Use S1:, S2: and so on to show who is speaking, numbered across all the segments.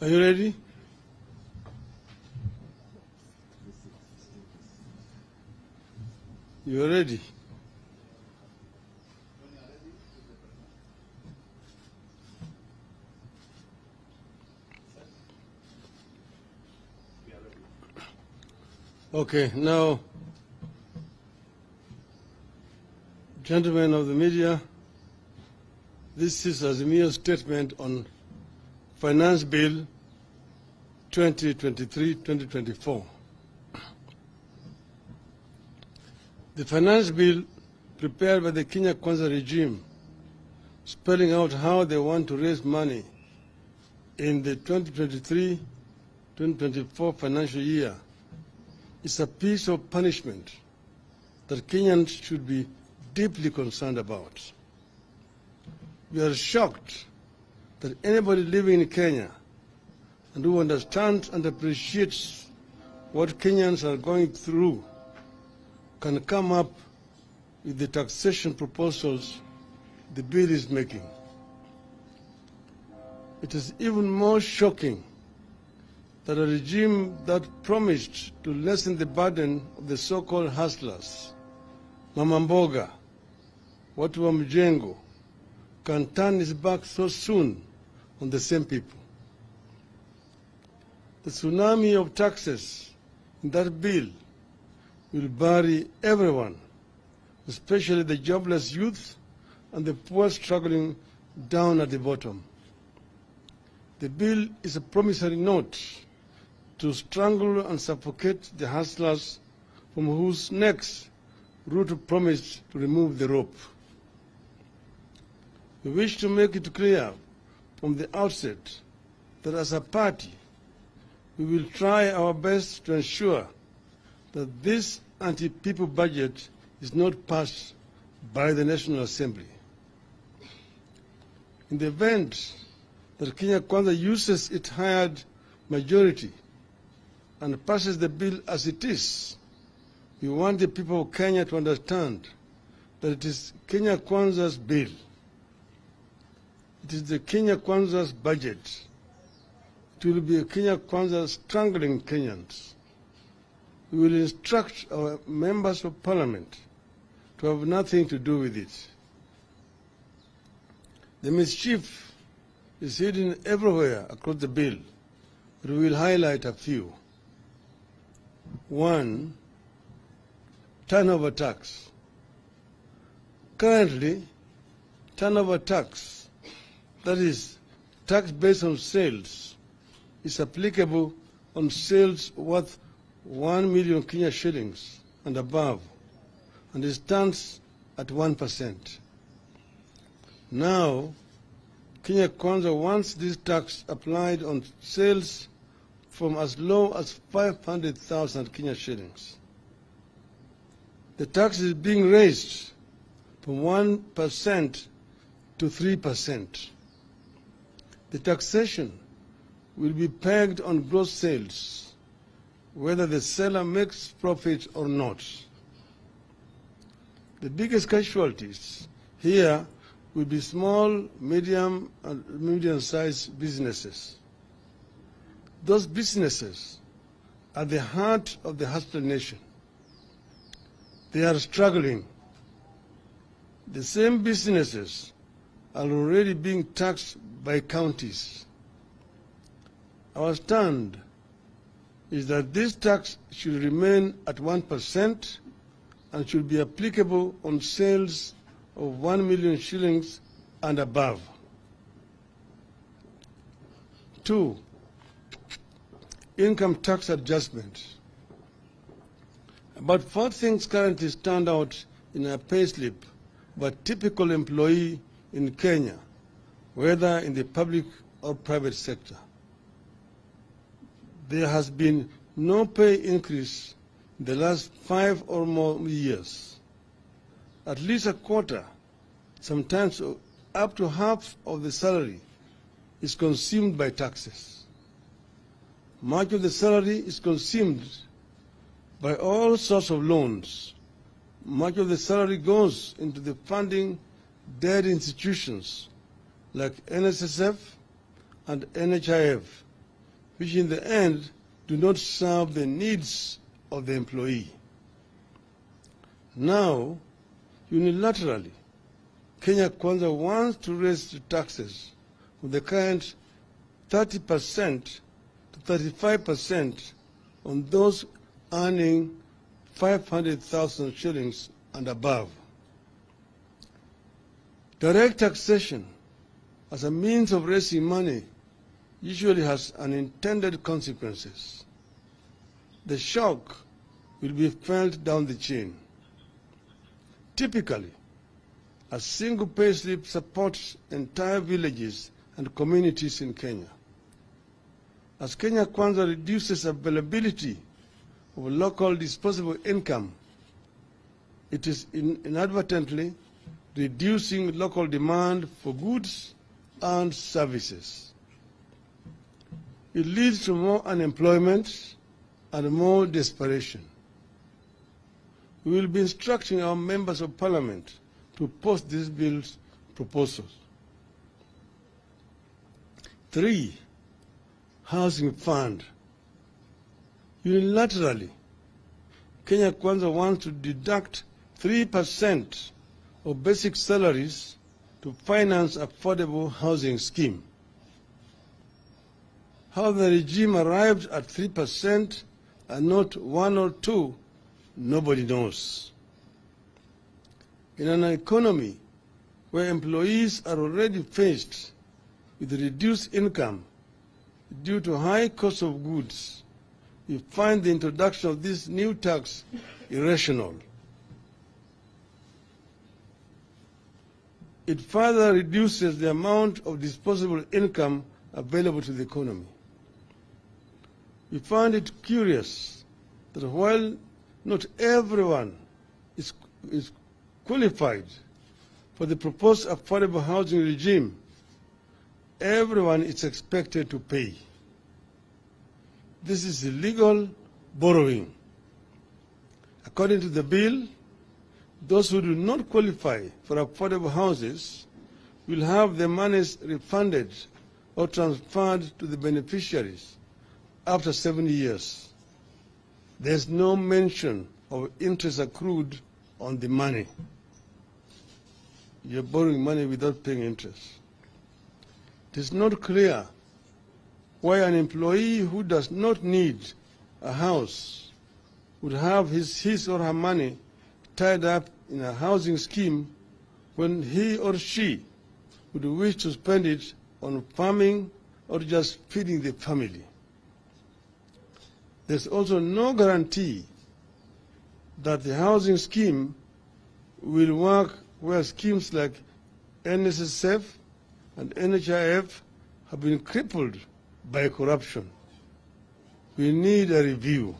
S1: Are you ready? You are ready? Okay, now, gentlemen of the media, this is Azimio's statement on Finance Bill 2023-2024. The Finance Bill prepared by the Kenya Kwanza regime, spelling out how they want to raise money in the 2023-2024 financial year, is a piece of punishment that Kenyans should be deeply concerned about. We are shocked that anybody living in Kenya and who understands and appreciates what Kenyans are going through can come up with the taxation proposals the bill is making. It is even more shocking that a regime that promised to lessen the burden of the so-called hustlers, Mama Mboga, watu wa mjengo, can turn its back so soon on the same people. The tsunami of taxes in that bill will bury everyone, especially the jobless youth and the poor struggling down at the bottom. The bill is a promissory note to strangle and suffocate the hustlers from whose necks Ruto promised to remove the rope. We wish to make it clear from the outset that as a party, we will try our best to ensure that this anti-people budget is not passed by the National Assembly. In the event that Kenya Kwanza uses its hired majority and passes the bill as it is, we want the people of Kenya to understand that it is Kenya Kwanza's bill. It is the Kenya Kwanza's budget. It will be a Kenya Kwanza strangling Kenyans. We will instruct our members of parliament to have nothing to do with it. The mischief is hidden everywhere across the bill, but we will highlight a few. 1, turnover tax. Currently, turnover tax, that is, tax based on sales, is applicable on sales worth 1 million Kenya shillings and above, and it stands at 1%. Now, Kenya Kwanza wants this tax applied on sales from as low as 500,000 Kenya shillings. The tax is being raised from 1% to 3%. The taxation will be pegged on gross sales, whether the seller makes profit or not. The biggest casualties here will be small, medium, and medium-sized businesses. Those businesses are the heart of the hustler nation. They are struggling. The same businesses are already being taxed by counties. Our stand is that this tax should remain at 1% and should be applicable on sales of 1 million shillings and above. 2, income tax adjustment. About 4 things currently stand out in a payslip of a typical employee in Kenya, whether in the public or private sector. There has been no pay increase in the last 5 or more years. At least a quarter, sometimes up to half of the salary, is consumed by taxes. Much of the salary is consumed by all sorts of loans. Much of the salary goes into the funding dead institutions like NSSF and NHIF which in the end do not serve the needs of the employee. Now, unilaterally, Kenya Kwanza wants to raise the taxes from the current 30% to 35% on those earning 500,000 shillings and above. Direct taxation as a means of raising money usually has unintended consequences. The shock will be felt down the chain. Typically, a single payslip supports entire villages and communities in Kenya. As Kenya Kwanza reduces availability of local disposable income, it is inadvertently reducing local demand for goods and services. It leads to more unemployment and more desperation. We will be instructing our members of parliament to post this bill's proposals. 3, housing fund. Unilaterally, Kenya Kwanza wants to deduct 3% of basic salaries to finance affordable housing scheme. How the regime arrived at 3% and not 1 or 2, nobody knows. In an economy where employees are already faced with reduced income due to high cost of goods, we find the introduction of this new tax irrational. It further reduces the amount of disposable income available to the economy. We find it curious that while not everyone is qualified for the proposed affordable housing regime, everyone is expected to pay. This is illegal borrowing. According to the bill, those who do not qualify for affordable houses will have their monies refunded or transferred to the beneficiaries after 7 years. There is no mention of interest accrued on the money. You're borrowing money without paying interest. It is not clear why an employee who does not need a house would have his or her money tied up in a housing scheme when he or she would wish to spend it on farming or just feeding the family. There's also no guarantee that the housing scheme will work where schemes like NSSF and NHIF have been crippled by corruption. We need a review.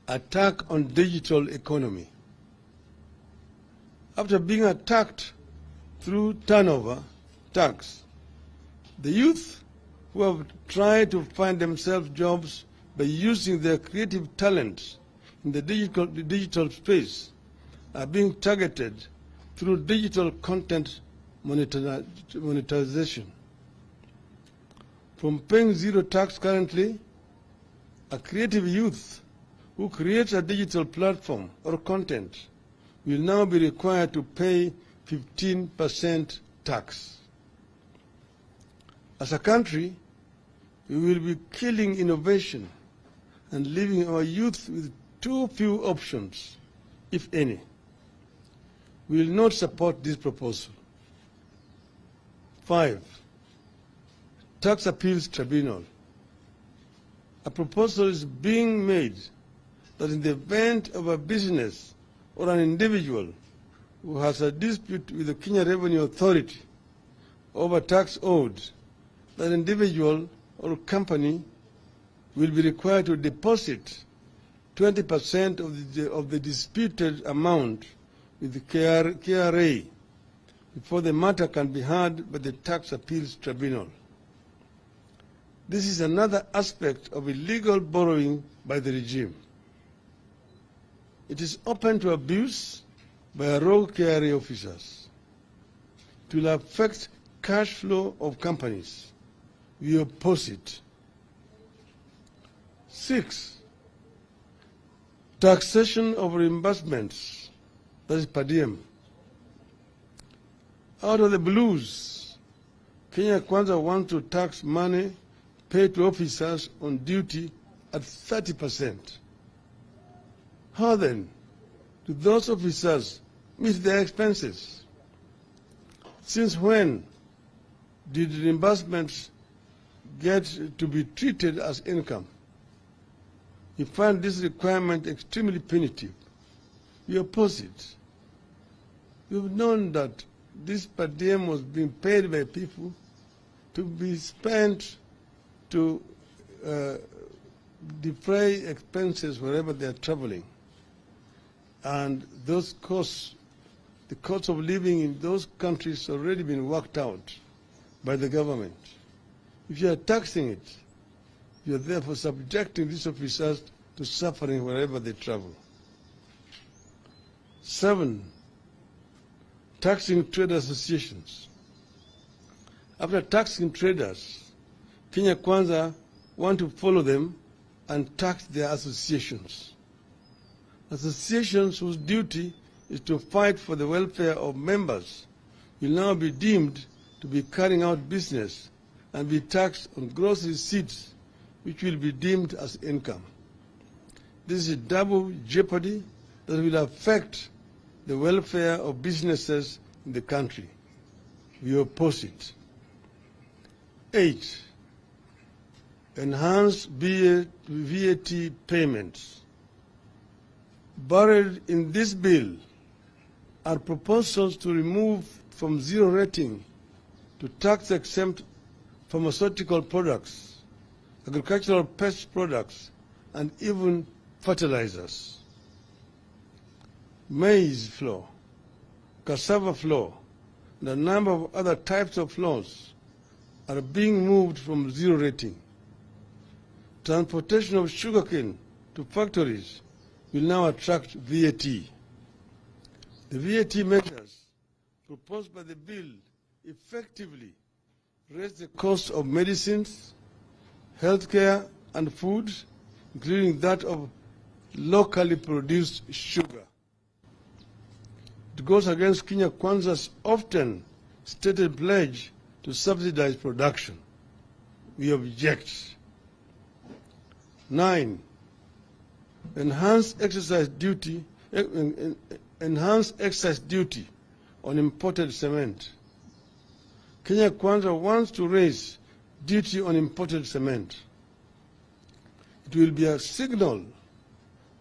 S1: Attack on digital economy. After being attacked through turnover tax, the youth who have tried to find themselves jobs by using their creative talents in the digital space are being targeted through digital content monetization. From paying zero tax currently, a creative youth who creates a digital platform or content will now be required to pay 15% tax. As a country, we will be killing innovation and leaving our youth with too few options, if any. We will not support this proposal. 5, Tax Appeals Tribunal. A proposal is being made that in the event of a business or an individual who has a dispute with the Kenya Revenue Authority over tax owed, that individual or company will be required to deposit 20% of the disputed amount with the KRA before the matter can be heard by the Tax Appeals Tribunal. This is another aspect of illegal borrowing by the regime. It is open to abuse by rogue KRA officers. It will affect cash flow of companies. We oppose it. 6, taxation of reimbursements, that is per diem. Out of the blues, Kenya Kwanza wants to tax money paid to officers on duty at 30%. How then do those officers meet their expenses? Since when did reimbursements get to be treated as income? We find this requirement extremely punitive. We oppose it. We've known that this per diem was being paid by people to be spent to defray expenses wherever they are traveling. And those costs, the cost of living in those countries already been worked out by the government. If you are taxing it, you are therefore subjecting these officers to suffering wherever they travel. 7, taxing trade associations. After taxing traders, Kenya Kwanza want to follow them and tax their associations. Associations whose duty is to fight for the welfare of members will now be deemed to be carrying out business and be taxed on gross receipts, which will be deemed as income. This is a double jeopardy that will affect the welfare of businesses in the country. We oppose it. 8, enhanced VAT payments. Buried in this bill are proposals to remove from zero rating to tax-exempt pharmaceutical products, agricultural pest products, and even fertilizers. Maize flour, cassava flour, and a number of other types of flours are being moved from zero rating. Transportation of sugarcane to factories will now attract VAT. The VAT measures proposed by the bill effectively raise the cost of medicines, healthcare, and food, including that of locally produced sugar. It goes against Kenya Kwanza's often stated pledge to subsidize production. We object. 9, enhanced excise duty on imported cement. Kenya Kwanza wants to raise duty on imported cement. It will be a signal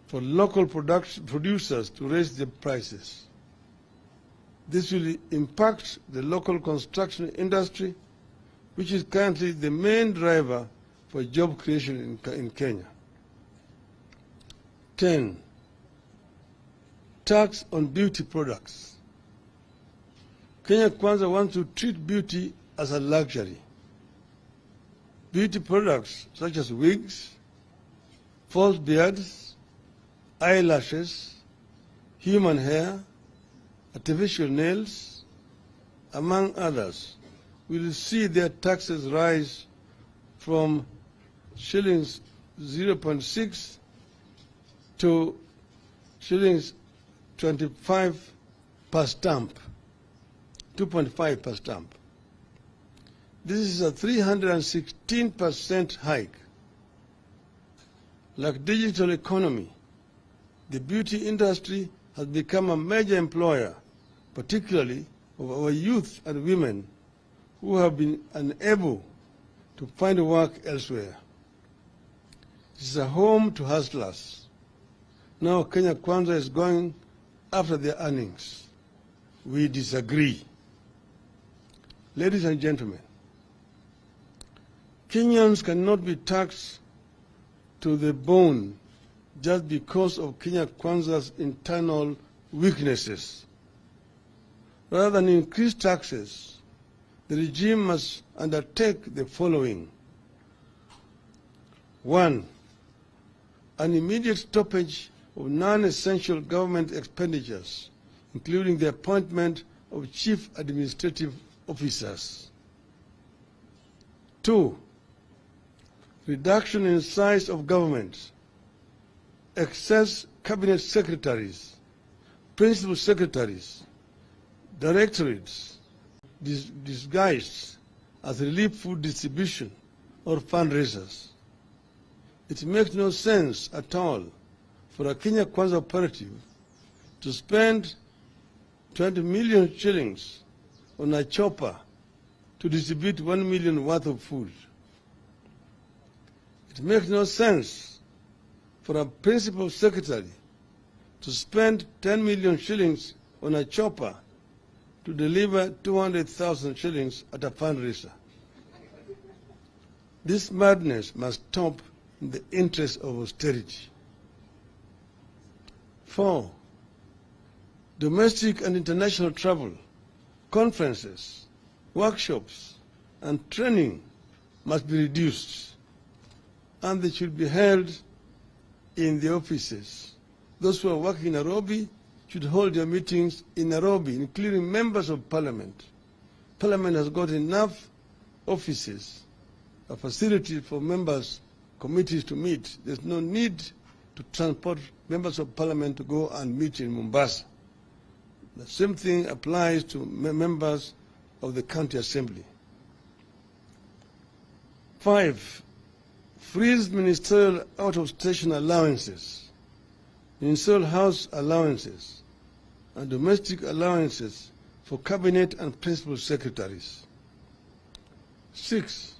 S1: for local producers to raise their prices. This will impact the local construction industry, which is currently the main driver for job creation in Kenya. 10, tax on beauty products. Kenya Kwanza wants to treat beauty as a luxury. Beauty products such as wigs, false beards, eyelashes, human hair, artificial nails, among others, will see their taxes rise from shillings 0.6 to shillings 25 per stamp, 2.5 per stamp. This is a 316% hike. Like digital economy, the beauty industry has become a major employer, particularly of our youth and women who have been unable to find work elsewhere. It is a home to hustlers. Now Kenya Kwanza is going after their earnings. We disagree. Ladies and gentlemen, Kenyans cannot be taxed to the bone just because of Kenya Kwanza's internal weaknesses. Rather than increase taxes, the regime must undertake the following. 1, an immediate stoppage of non-essential government expenditures, including the appointment of chief administrative officers. 2, reduction in size of government, excess cabinet secretaries, principal secretaries, directorates disguised as relief food distribution or fundraisers. It makes no sense at all for a Kenya Kwanza operative to spend 20 million shillings on a chopper to distribute 1 million worth of food. It makes no sense for a principal secretary to spend 10 million shillings on a chopper to deliver 200,000 shillings at a fundraiser. This madness must stop in the interest of austerity. 4, domestic and international travel, conferences, workshops, and training must be reduced, and they should be held in the offices. Those who are working in Nairobi should hold their meetings in Nairobi, including members of parliament. Parliament has got enough offices, a facility for members, committees to meet. There's no need to transport members of parliament to go and meet in Mombasa. The same thing applies to members of the county assembly. 5, freeze ministerial out-of-station allowances, ministerial house allowances, and domestic allowances for cabinet and principal secretaries. 6,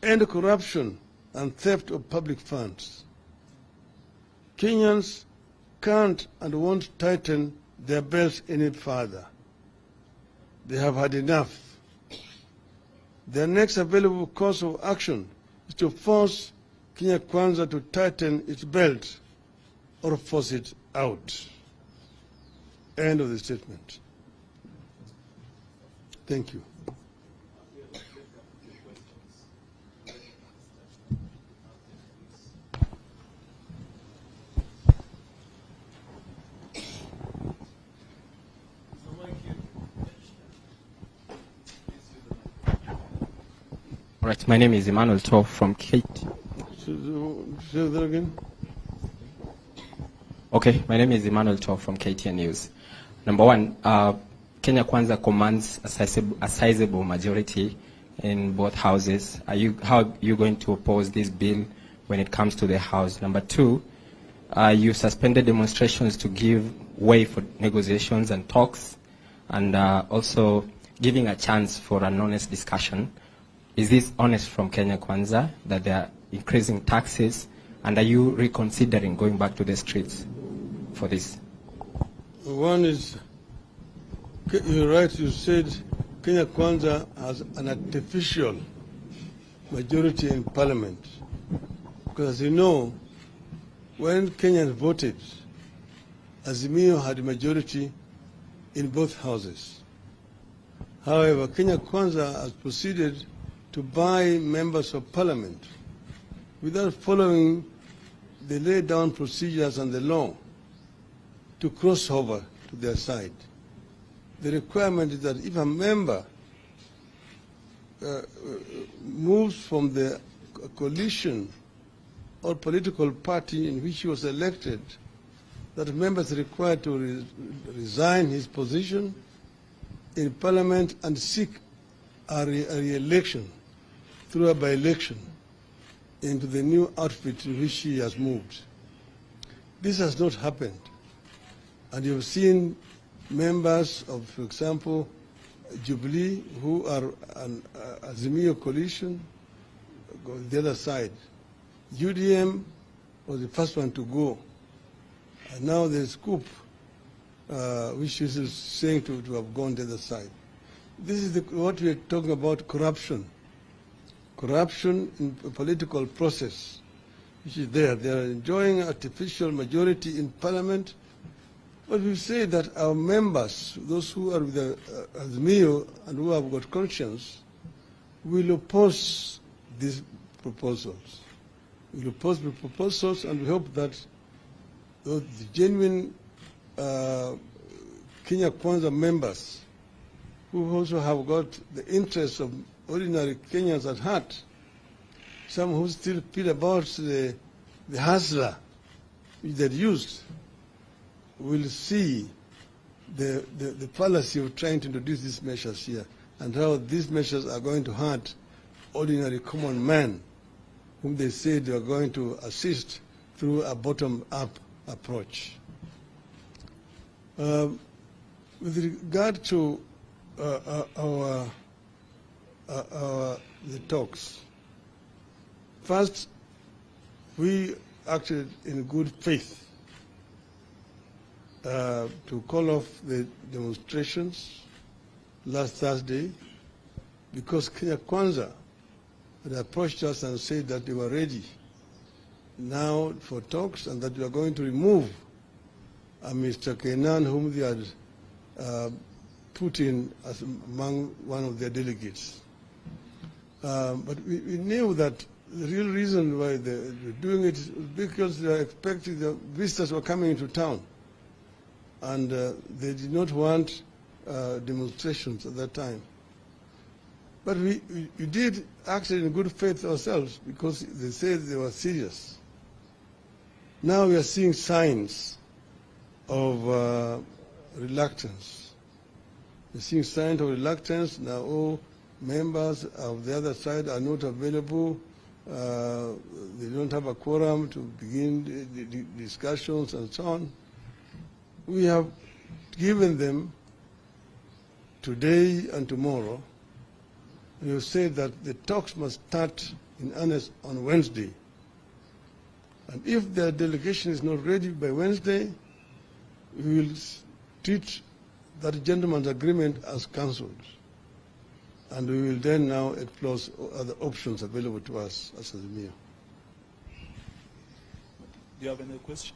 S1: end corruption and theft of public funds. Kenyans can't and won't tighten their belts any further. They have had enough. Their next available course of action is to force Kenya Kwanza to tighten its belt or force it out. End of the statement. Thank you.
S2: Right, my name is Emmanuel To from Kate.
S1: Say that again.
S2: Okay, my name is Emmanuel To from KTN News. Number one, Kenya Kwanza commands a sizable majority in both houses. How are you going to oppose this bill when it comes to the House? Number two, you suspended demonstrations to give way for negotiations and talks, and also giving a chance for an honest discussion. Is this honest from Kenya Kwanza that they are increasing taxes, and are you reconsidering going back to the streets for this?
S1: One is, you're right, you said Kenya Kwanza has an artificial majority in parliament. Because as you know, when Kenyans voted, Azimio had a majority in both houses. However, Kenya Kwanza has proceeded to buy members of parliament without following the laid down procedures and the law to cross over to their side. The requirement is that if a member moves from the coalition or political party in which he was elected, that member is required to resign his position in parliament and seek a re-election through a by-election into the new outfit in which he has moved. This has not happened. And you've seen members of, for example, Jubilee, who are an Azimio coalition, go on the other side. UDM was the first one to go. And now there's COOP, which is saying to have gone the other side. This is what we are talking about, corruption. Corruption in the political process, which is there. They are enjoying artificial majority in parliament. But we say that our members, those who are with the Azimio and who have got conscience, will oppose these proposals. We will oppose the proposals, and we hope that the genuine Kenya Kwanza members who also have got the interests of ordinary Kenyans at heart, some who still feel about the hustler which they used, will see the fallacy of trying to introduce these measures here and how these measures are going to hurt ordinary common man whom they say they are going to assist through a bottom-up approach. With regard to the talks, first, we acted in good faith to call off the demonstrations last Thursday because Kenya Kwanza had approached us and said that they were ready now for talks and that we are going to remove Mr. Kenan, whom they had put in as among one of their delegates. But we knew that the real reason why they're doing it is because they are expecting the visitors were coming into town. And they did not want demonstrations at that time. But we did act in good faith ourselves because they said they were serious. Now we are seeing signs of reluctance. We're seeing signs of reluctance. Now all members of the other side are not available. They don't have a quorum to begin the discussions and so on. We have given them today and tomorrow. We have said that the talks must start in earnest on Wednesday. And if their delegation is not ready by Wednesday, we will treat that gentleman's agreement as cancelled. And we will then now explore other options available to us as Azimio.
S3: Do you have any question?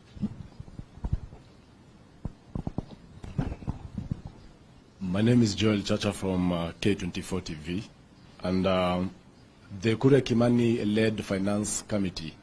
S4: My name is Joel Chacha from K24 TV, and the Kure Kimani-led Finance Committee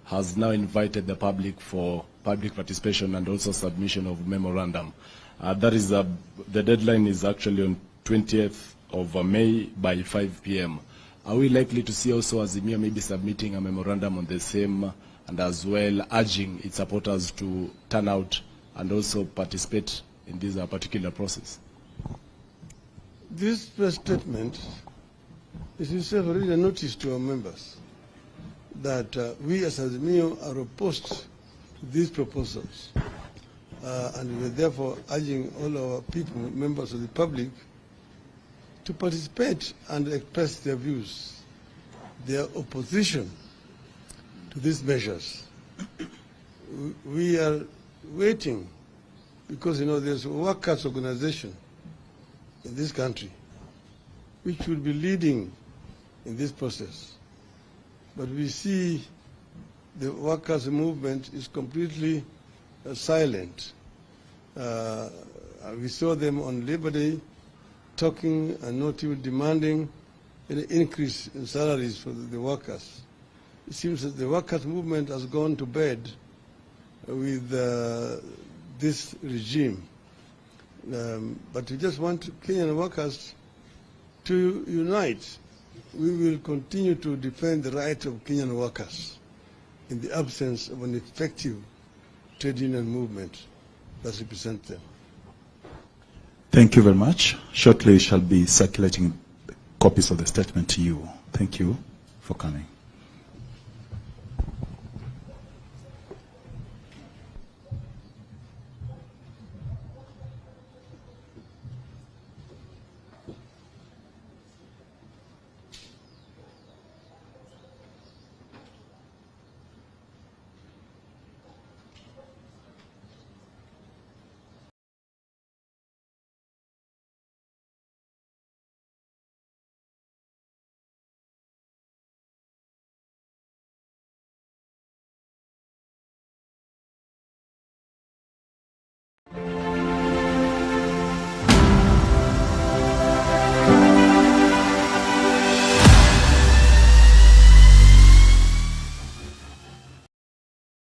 S4: has now invited the public for public participation and also submission of memorandum. That is the deadline is actually on 20th of May by 5 p.m. Are we likely to see also Azimio maybe submitting a memorandum on the same and as well urging its supporters to turn out and also participate in this particular process?
S1: This press statement is itself already a notice to our members that we as Azimio are opposed to these proposals. And we are therefore urging all our people, members of the public, to participate and express their views, their opposition to these measures. We are waiting because, there's a workers' organization in this country which will be leading in this process. But we see the workers' movement is completely silent. We saw them on Labor Day talking and not even demanding an increase in salaries for the workers. It seems that the workers' movement has gone to bed with this regime. But we just want Kenyan workers to unite. We will continue to defend the right of Kenyan workers in the absence of an effective trade union movement that represents them.
S3: Thank you very much. Shortly, we shall be circulating copies of the statement to you. Thank you for coming.